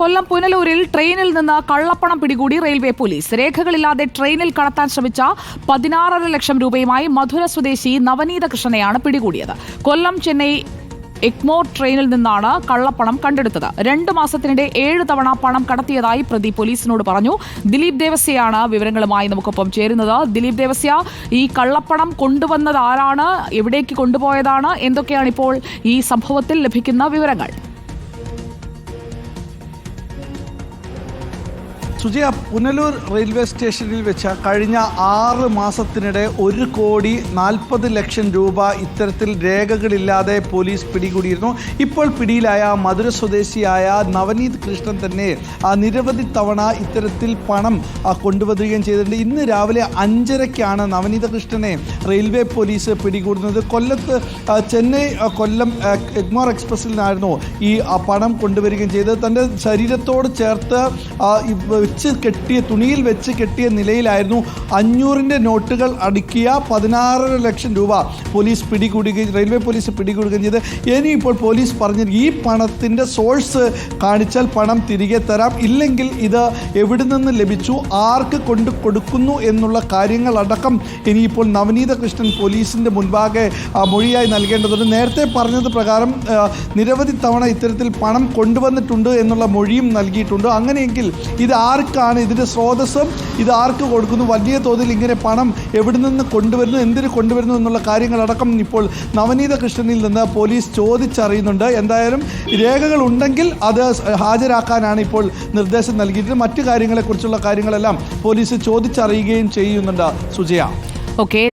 കൊല്ലം പുനലൂരിൽ ട്രെയിനിൽ നിന്ന് കള്ളപ്പണം പിടികൂടി റെയിൽവേ പോലീസ്. രേഖകളില്ലാതെ ട്രെയിനിൽ കടത്താൻ ശ്രമിച്ച 16.5 ലക്ഷം രൂപയുമായി മധുര സ്വദേശി നവനീത കൃഷ്ണനെയാണ് പിടികൂടിയത്. കൊല്ലം ചെന്നൈ എഗ്മോർ ട്രെയിനിൽ നിന്നാണ് കള്ളപ്പണം കണ്ടെടുത്തത്. 2 മാസത്തിനിടെ 7 തവണ പണം കടത്തിയതായി പ്രതി പോലീസിനോട് പറഞ്ഞു. ദിലീപ് ദേവസ്യയാണ് വിവരങ്ങളുമായി നമുക്കൊപ്പം ചേരുന്നത്. ദിലീപ് ദേവസ്യ, ഈ കള്ളപ്പണം കൊണ്ടുവന്നത് ആരാണ്, എവിടേക്ക് കൊണ്ടുപോയതാണ്, എന്തൊക്കെയാണ് ഇപ്പോൾ ഈ സംഭവത്തിൽ ലഭിക്കുന്ന വിവരങ്ങൾ? സുജയ, പുനലൂർ റെയിൽവേ സ്റ്റേഷനിൽ വെച്ച് കഴിഞ്ഞ 6 മാസത്തിനിടെ 1,40 ലക്ഷം രൂപ ഇത്തരത്തിൽ രേഖകളില്ലാതെ പോലീസ് പിടികൂടിയിരുന്നു. ഇപ്പോൾ പിടിയിലായ മധുര സ്വദേശിയായ നവനീത് കൃഷ്ണൻ തന്നെ നിരവധി തവണ ഇത്തരത്തിൽ പണം കൊണ്ടുവരികയും ചെയ്തിട്ടുണ്ട്. ഇന്ന് രാവിലെ 5:30ക്കാണ് നവനീത കൃഷ്ണനെ റെയിൽവേ പോലീസ് പിടികൂടുന്നത്. കൊല്ലത്ത് ചെന്നൈ കൊല്ലം എഗ്മോർ എക്സ്പ്രസിൽ നിന്നായിരുന്നു ഈ പണം കൊണ്ടുവരികയും ചെയ്തത്. തൻ്റെ ശരീരത്തോട് ചേർത്ത് തുണിയിൽ വെച്ച് കെട്ടിയ നിലയിലായിരുന്നു 500-ന്റെ നോട്ടുകൾ അടുക്കിയ 16.5 ലക്ഷം രൂപ പോലീസ് റെയിൽവേ പോലീസ് പിടികൂടുകയും ചെയ്ത്. ഇനിയിപ്പോൾ പോലീസ് പറഞ്ഞ ഈ പണത്തിൻ്റെ സോഴ്സ് കാണിച്ചാൽ പണം തിരികെ തരാം, ഇല്ലെങ്കിൽ ഇത് എവിടെ നിന്ന് ലഭിച്ചു, ആർക്ക് കൊണ്ട് കൊടുക്കുന്നു എന്നുള്ള കാര്യങ്ങളടക്കം ഇനിയിപ്പോൾ നവനീത കൃഷ്ണൻ പോലീസിൻ്റെ മുൻപാകെ മൊഴിയായി നൽകേണ്ടതുണ്ട്. നേരത്തെ പറഞ്ഞത് പ്രകാരം നിരവധി തവണ ഇത്തരത്തിൽ പണം കൊണ്ടുവന്നിട്ടുണ്ട് എന്നുള്ള മൊഴിയും നൽകിയിട്ടുണ്ട്. അങ്ങനെയെങ്കിൽ ഇത് ആർക്കാണ്, ഇതിൻ്റെ സ്രോതസ്സും ഇത് ആർക്ക് കൊടുക്കുന്നു, വലിയ തോതിൽ ഇങ്ങനെ പണം എവിടെ നിന്ന് കൊണ്ടുവരുന്നു, എന്തിന് കൊണ്ടുവരുന്നു എന്നുള്ള കാര്യങ്ങളടക്കം ഇപ്പോൾ നവനീത കൃഷ്ണനിൽ നിന്ന് പോലീസ് ചോദിച്ചറിയുന്നുണ്ട്. എന്തായാലും രേഖകൾ ഉണ്ടെങ്കിൽ അത് ഹാജരാക്കാനാണ് ഇപ്പോൾ നിർദ്ദേശം നൽകിയിട്ട് മറ്റു കാര്യങ്ങളെക്കുറിച്ചുള്ള കാര്യങ്ങളെല്ലാം പോലീസ് ചോദിച്ചറിയുകയും ചെയ്യുന്നുണ്ട്. സുജയ. ഓക്കെ.